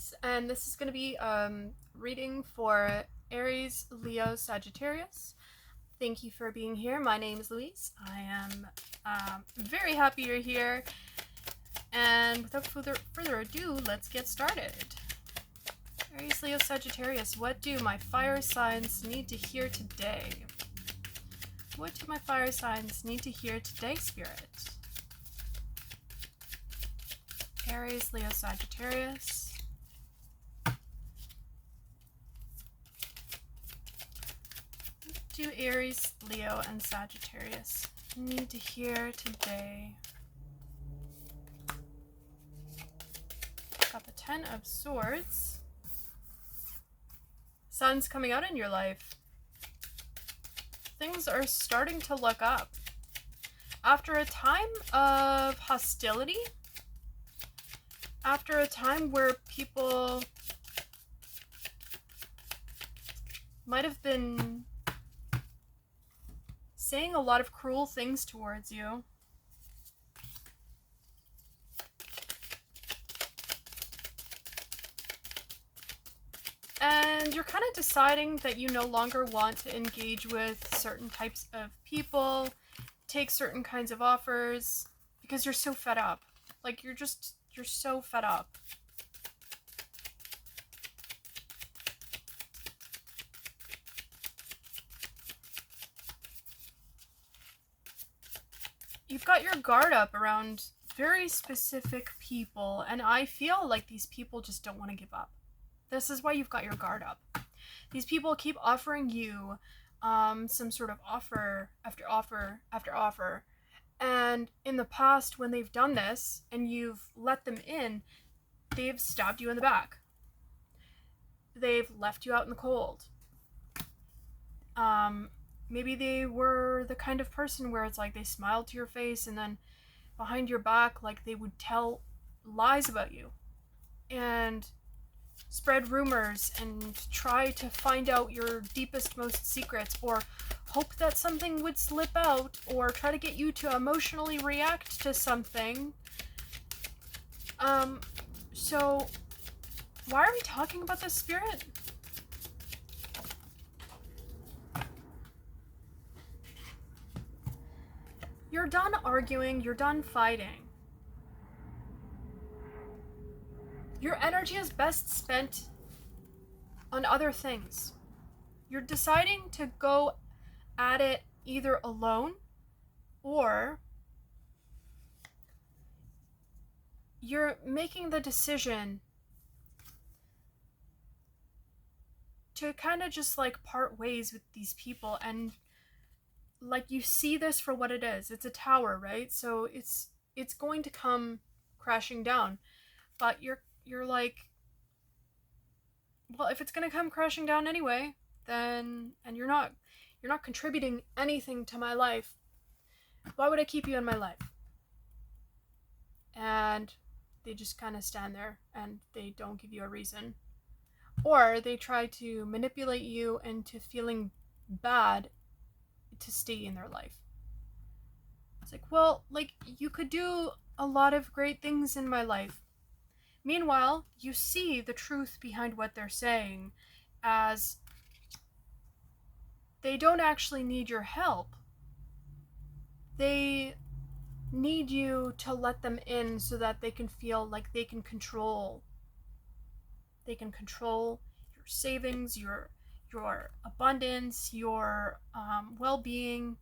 Louise, and this is going to be reading for Aries, Leo, Sagittarius. Thank you for being here. My name is Louise. I am very happy you're here. And without further ado, let's get started. Aries, Leo, Sagittarius, what do my fire signs need to hear today? What do my fire signs need to hear today, Spirit? Aries, Leo, Sagittarius. What do Aries, Leo, and Sagittarius need to hear today? Got the Ten of Swords. Sun's coming out in your life. Things are starting to look up. After a time of hostility, after a time where people might have been saying a lot of cruel things towards you, and you're kind of deciding that you no longer want to engage with certain types of people, take certain kinds of offers, because you're so fed up. Like, you're so fed up. You've got your guard up around very specific people, and I feel like these people just don't want to give up. This is why you've got your guard up. These people keep offering you some sort of offer after offer after offer. And in the past, when they've done this and you've let them in, they've stabbed you in the back. They've left you out in the cold. Maybe they were the kind of person where it's like they smiled to your face and then behind your back, like, they would tell lies about you and spread rumors and try to find out your deepest, most secrets, or hope that something would slip out, or try to get you to emotionally react to something. So why are we talking about this, Spirit? You're done arguing, you're done fighting. Your energy is best spent on other things. You're deciding to go at it either alone, or you're making the decision to kind of just like part ways with these people. And like, you see this for what it is. It's a tower, right? So it's going to come crashing down. But you're like, well, if it's going to come crashing down anyway, then, and you're not contributing anything to my life, why would I keep you in my life? And they just kind of stand there and they don't give you a reason. Or they try to manipulate you into feeling bad to stay in their life. It's like, well, like, you could do a lot of great things in my life. Meanwhile, you see the truth behind what they're saying, as they don't actually need your help. They need you to let them in so that they can feel like they can control. They can control your savings, your abundance, your well-being,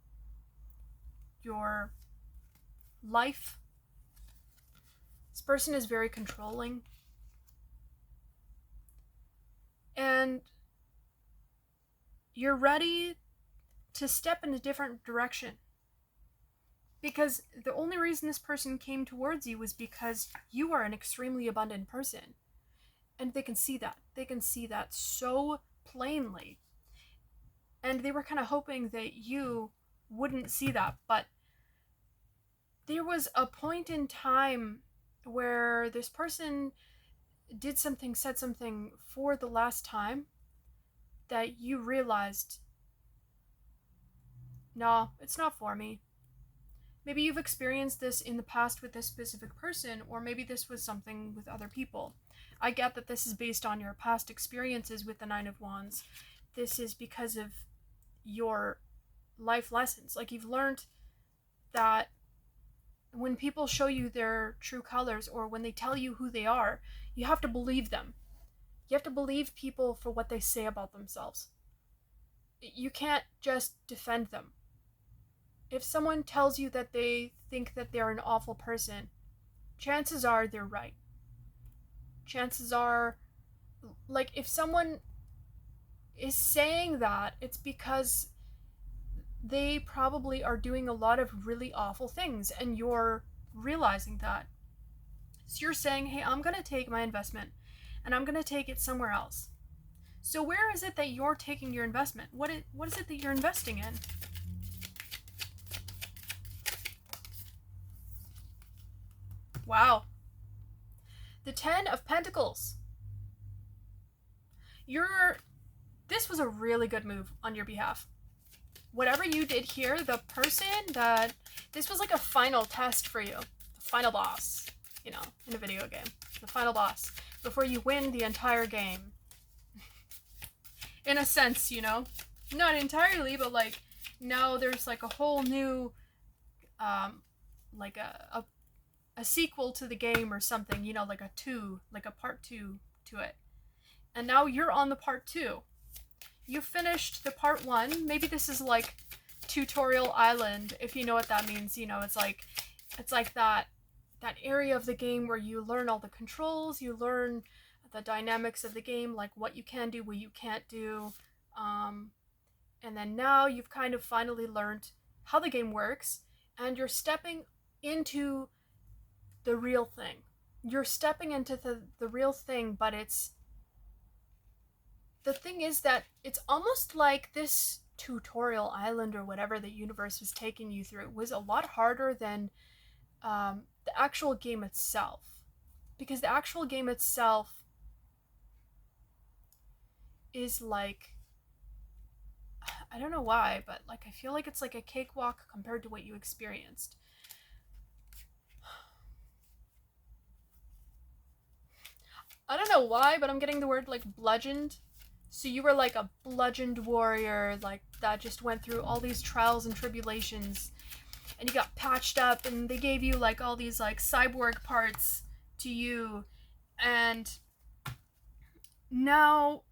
your life. This person is very controlling. And you're ready to step in a different direction. Because the only reason this person came towards you was because you are an extremely abundant person. And they can see that. They can see that so plainly. And they were kind of hoping that you wouldn't see that. But there was a point in time where this person did something, said something for the last time, that you realized, no, it's not for me. Maybe you've experienced this in the past with this specific person, or maybe this was something with other people. I get that this is based on your past experiences with the Nine of Wands. This is because of your life lessons. Like, you've learned that when people show you their true colors, or when they tell you who they are, you have to believe them. You have to believe people for what they say about themselves. You can't just defend them. If someone tells you that they think that they're an awful person, chances are they're right. Chances are, like, if someone is saying that, it's because they probably are doing a lot of really awful things, and you're realizing that. So you're saying, hey, I'm going to take my investment and I'm going to take it somewhere else. So where is it that you're taking your investment? What is it that you're investing in? Wow. The Ten of Pentacles. This was a really good move on your behalf. Whatever you did here, the person that... This was like a final test for you. The final boss, you know, in a video game. The final boss. Before you win the entire game. In a sense, you know? Not entirely, but like, now there's like a whole new, like a sequel to the game or something, you know, like a part 2 to it. And now you're on the part 2. You finished the part 1. Maybe this is like Tutorial Island, if you know what that means. You know, it's like that area of the game where you learn all the controls, you learn the dynamics of the game, like what you can do, what you can't do. And then now you've kind of finally learned how the game works, and you're stepping into the real thing. You're stepping into the real thing, but the thing is that it's almost like this tutorial island or whatever the universe was taking you through was a lot harder than the actual game itself. Because the actual game itself is like, I don't know why, but like I feel like it's like a cakewalk compared to what you experienced. I don't know why, but I'm getting the word like bludgeoned. So you were like a bludgeoned warrior, like that just went through all these trials and tribulations, and you got patched up, and they gave you like all these like cyborg parts to you, and now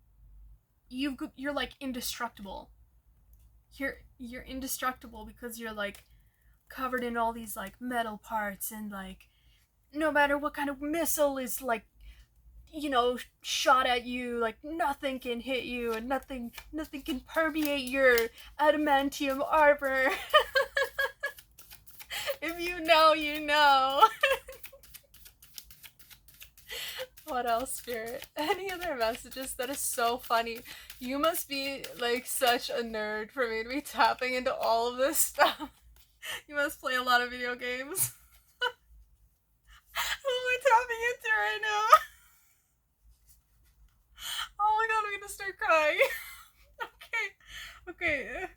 you're like indestructible. You're indestructible because you're like covered in all these like metal parts, and like no matter what kind of missile is like, you know, shot at you, like nothing can hit you, and nothing can permeate your adamantium armor. If you know, you know. What else, Spirit? Any other messages? That is so funny. You must be like such a nerd for me to be tapping into all of this stuff. You must play a lot of video games. Who am I tapping into right now? Oh my god, I'm gonna start crying. Okay.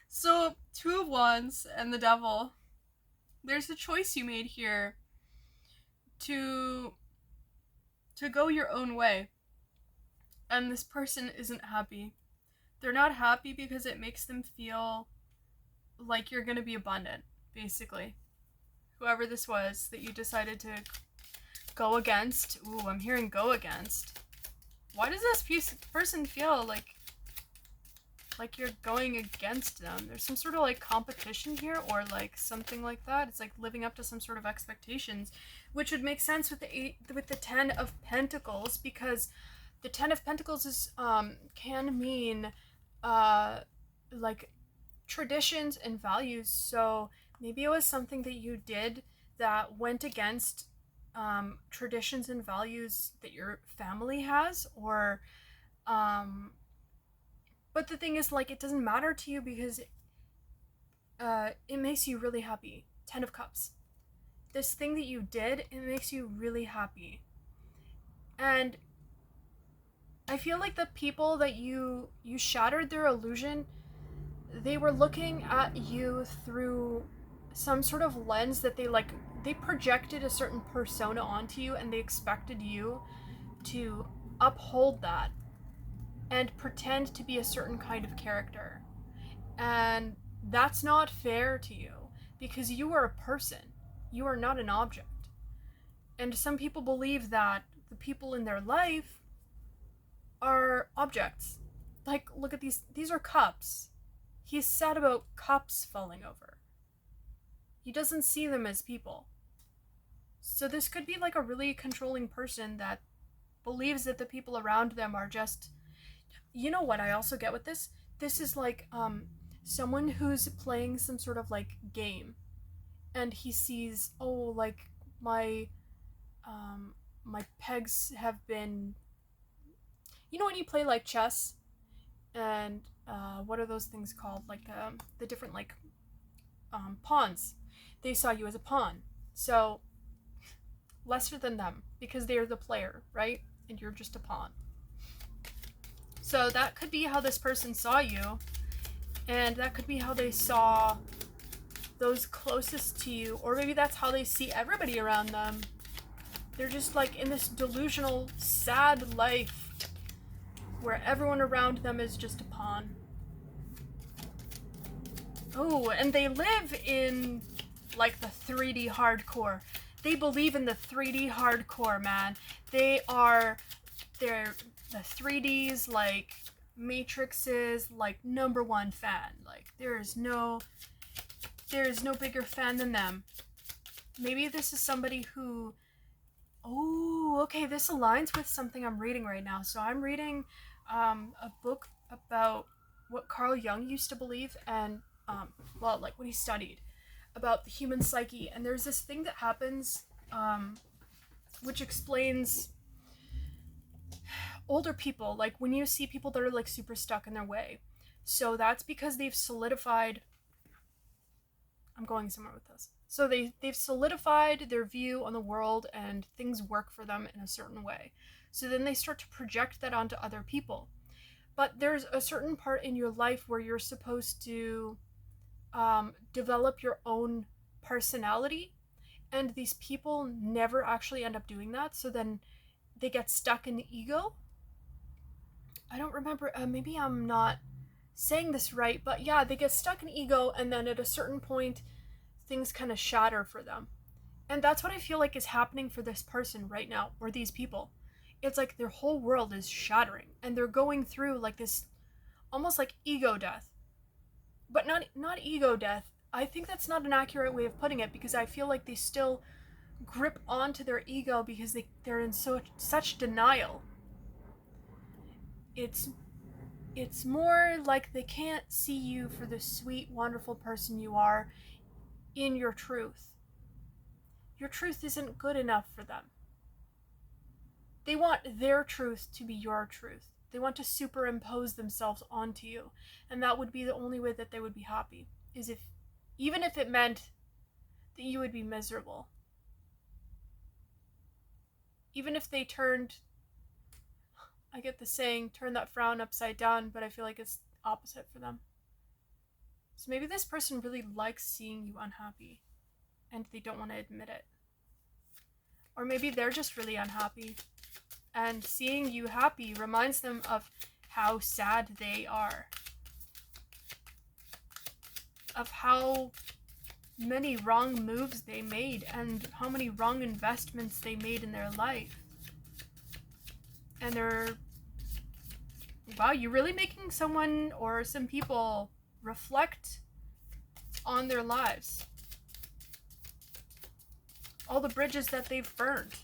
So, Two of Wands and the Devil. There's a choice you made here to go your own way. And this person isn't happy. They're not happy because it makes them feel like you're gonna be abundant, basically. Whoever this was that you decided to go against. Ooh, I'm hearing go against. Why does this person feel like you're going against them? There's some sort of like competition here, or like something like that. It's like living up to some sort of expectations, which would make sense with the Ten of Pentacles, because the Ten of Pentacles is can mean like traditions and values. So maybe it was something that you did that went against traditions and values that your family has, or but the thing is, like, it doesn't matter to you because it makes you really happy. Ten of Cups. This thing that you did, it makes you really happy. And I feel like the people that you shattered their illusion, they were looking at you through some sort of lens that they projected a certain persona onto you, and they expected you to uphold that and pretend to be a certain kind of character. And that's not fair to you, because you are a person. You are not an object. And some people believe that the people in their life are objects. Like, look at these are cups. He's sad about cups falling over. He doesn't see them as people. So this could be like a really controlling person that believes that the people around them are just... You know what I also get with this? This is like someone who's playing some sort of like game, and he sees, oh, like my my pegs have been... You know when you play like chess, and what are those things called? Like the different like pawns. They saw you as a pawn, so lesser than them because they are the player, right? And you're just a pawn. So that could be how this person saw you, and that could be how they saw those closest to you, or maybe that's how they see everybody around them. They're just like in this delusional, sad life where everyone around them is just a pawn. Oh, and they live in like the 3D hardcore. They believe in the 3D hardcore, man. They're the 3Ds, like Matrix's like #1 fan. Like there is no bigger fan than them. Maybe this is somebody who... Oh, okay, this aligns with something I'm reading right now. So I'm reading a book about what Carl Jung used to believe, and well, like what he studied about the human psyche. And there's this thing that happens which explains older people, like when you see people that are like super stuck in their way. So that's because they've solidified... I'm going somewhere with this. So they've solidified their view on the world, and things work for them in a certain way. So then they start to project that onto other people. But there's a certain part in your life where you're supposed to develop your own personality, and these people never actually end up doing that. So then they get stuck in the ego. I don't remember, maybe I'm not saying this right, but yeah, they get stuck in ego, and then at a certain point things kind of shatter for them. And that's what I feel like is happening for this person right now, or these people. It's like their whole world is shattering, and they're going through like this almost like ego death. But not ego death. I think that's not an accurate way of putting it, because I feel like they still grip onto their ego because they're in such denial. It's more like they can't see you for the sweet, wonderful person you are in your truth. Your truth isn't good enough for them. They want their truth to be your truth. They want to superimpose themselves onto you. And that would be the only way that they would be happy, is if, even if it meant that you would be miserable. Even if they turned... I get the saying, turn that frown upside down, but I feel like it's opposite for them. So maybe this person really likes seeing you unhappy, and they don't want to admit it. Or maybe they're just really unhappy, and seeing you happy reminds them of how sad they are. Of how many wrong moves they made, and how many wrong investments they made in their life. And they're... Wow, you're really making someone or some people reflect on their lives. All the bridges that they've burned.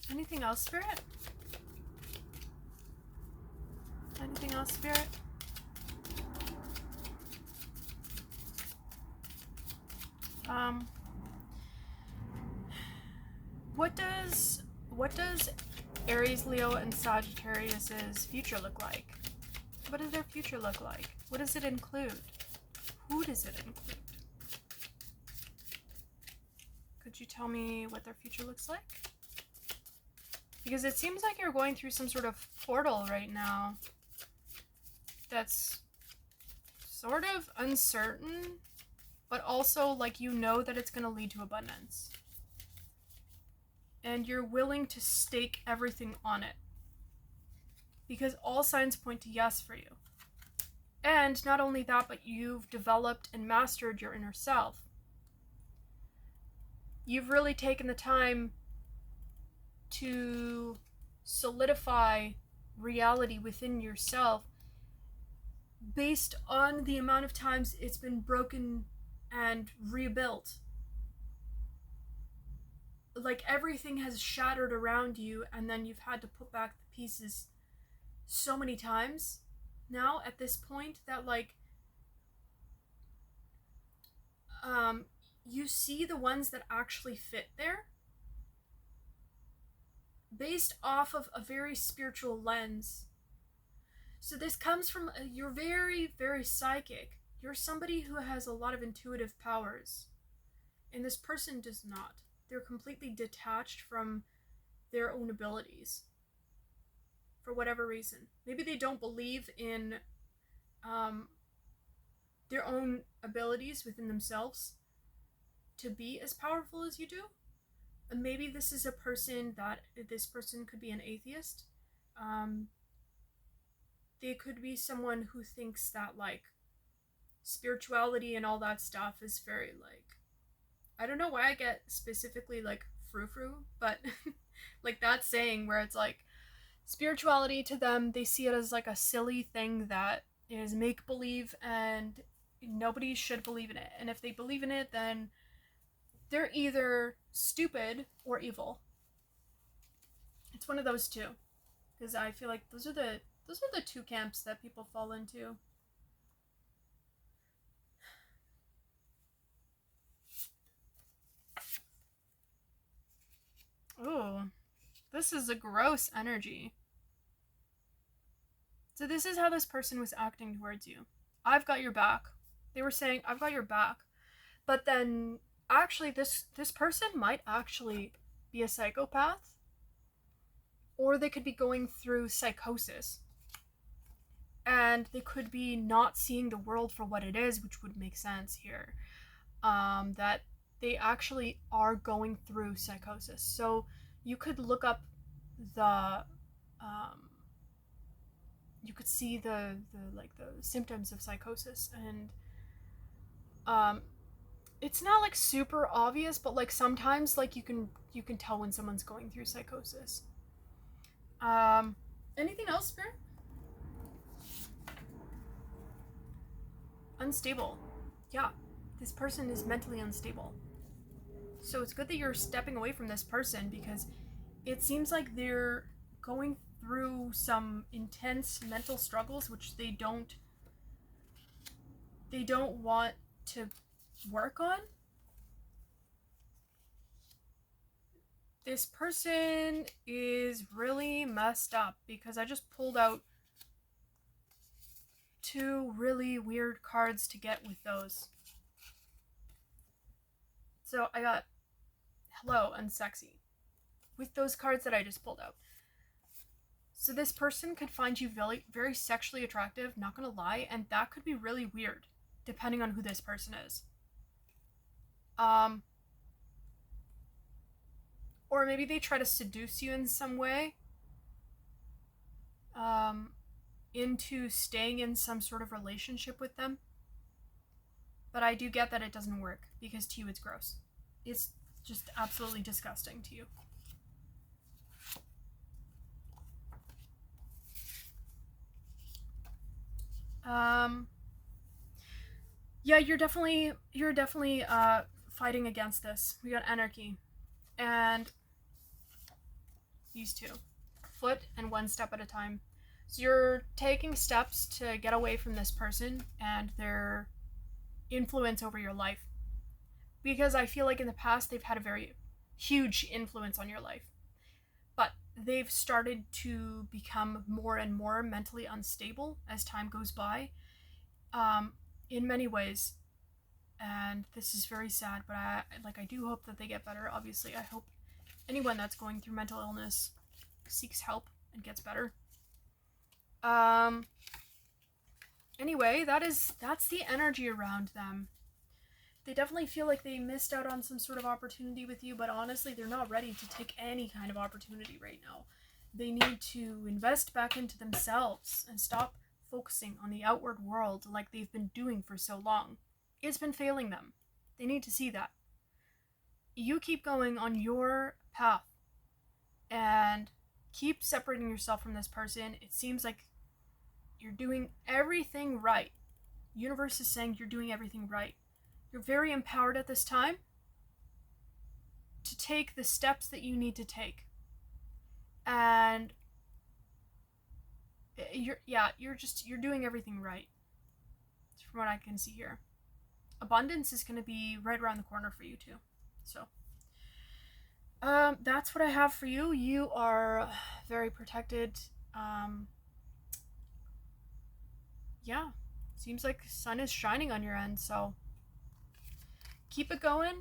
Anything else, Spirit? Anything else, Spirit? What does Aries, Leo, and Sagittarius's future look like? What does their future look like? What does it include? Who does it include? Could you tell me what their future looks like? Because it seems like you're going through some sort of portal right now. that's sort of uncertain, but also like you know that it's going to lead to abundance. And you're willing to stake everything on it. Because all signs point to yes for you. And not only that, but you've developed and mastered your inner self. You've really taken the time to solidify reality within yourself based on the amount of times it's been broken and rebuilt. Like everything has shattered around you, and then you've had to put back the pieces so many times now at this point that like you see the ones that actually fit there based off of a very spiritual lens. So this comes from you're very, very psychic. You're somebody who has a lot of intuitive powers, and this person does not. They're completely detached from their own abilities for whatever reason. Maybe they don't believe in their own abilities within themselves to be as powerful as you do. And maybe this is a person this person could be an atheist. They could be someone who thinks that like spirituality and all that stuff is very like, I don't know why I get specifically like frou-frou, but like that saying where it's like spirituality to them, they see it as like a silly thing that is make-believe and nobody should believe in it. And if they believe in it, then they're either stupid or evil. It's one of those two. Because I feel like those are the two camps that people fall into. Ooh, this is a gross energy. So this is how this person was acting towards you. I've got your back. They were saying, I've got your back. But then, actually, this person might actually be a psychopath. Or they could be going through psychosis. And they could be not seeing the world for what it is, which would make sense here. That they actually are going through psychosis. So you could look up the you could see the symptoms of psychosis, and it's not like super obvious, but like sometimes like you can tell when someone's going through psychosis. Anything else, Spirit? Unstable. Yeah, this person is mentally unstable. So it's good that you're stepping away from this person, because it seems like they're going through some intense mental struggles which they don't want to work on. This person is really messed up, because I just pulled out two really weird cards to get with those. So I got hello and sexy with those cards that I just pulled out. So this person could find you very, very sexually attractive, not gonna lie, and that could be really weird, depending on who this person is. Or maybe they try to seduce you in some way, into staying in some sort of relationship with them. But I do get that it doesn't work, because to you it's gross. It's just absolutely disgusting to you. Yeah, you're definitely fighting against this. We got anarchy, and these two, foot and one step at a time. So you're taking steps to get away from this person and their influence over your life, because I feel like in the past they've had a very huge influence on your life, but they've started to become more and more mentally unstable as time goes by, in many ways, and this is very sad, but I do hope that they get better. Obviously, I hope anyone that's going through mental illness seeks help and gets better. Anyway, that's the energy around them. They definitely feel like they missed out on some sort of opportunity with you, but honestly, they're not ready to take any kind of opportunity right now. They need to invest back into themselves and stop focusing on the outward world like they've been doing for so long. It's been failing them. They need to see that. You keep going on your path and keep separating yourself from this person. It seems like you're doing everything right. Universe is saying you're doing everything right. You're very empowered at this time to take the steps that you need to take. And you're doing everything right. From what I can see here. Abundance is going to be right around the corner for you too. So that's what I have for you. You are very protected. Yeah, seems like sun is shining on your end, so keep it going.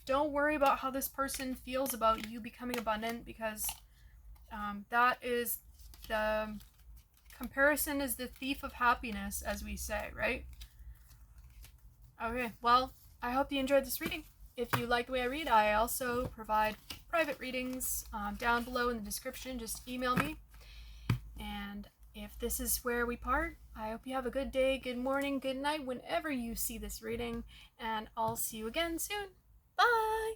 Don't worry about how this person feels about you becoming abundant, because that is the comparison is the thief of happiness, as we say, right? Okay, well, I hope you enjoyed this reading. If you like the way I read, I also provide private readings down below in the description. Just email me. And if this is where we part, I hope you have a good day, good morning, good night, whenever you see this reading. And I'll see you again soon. Bye!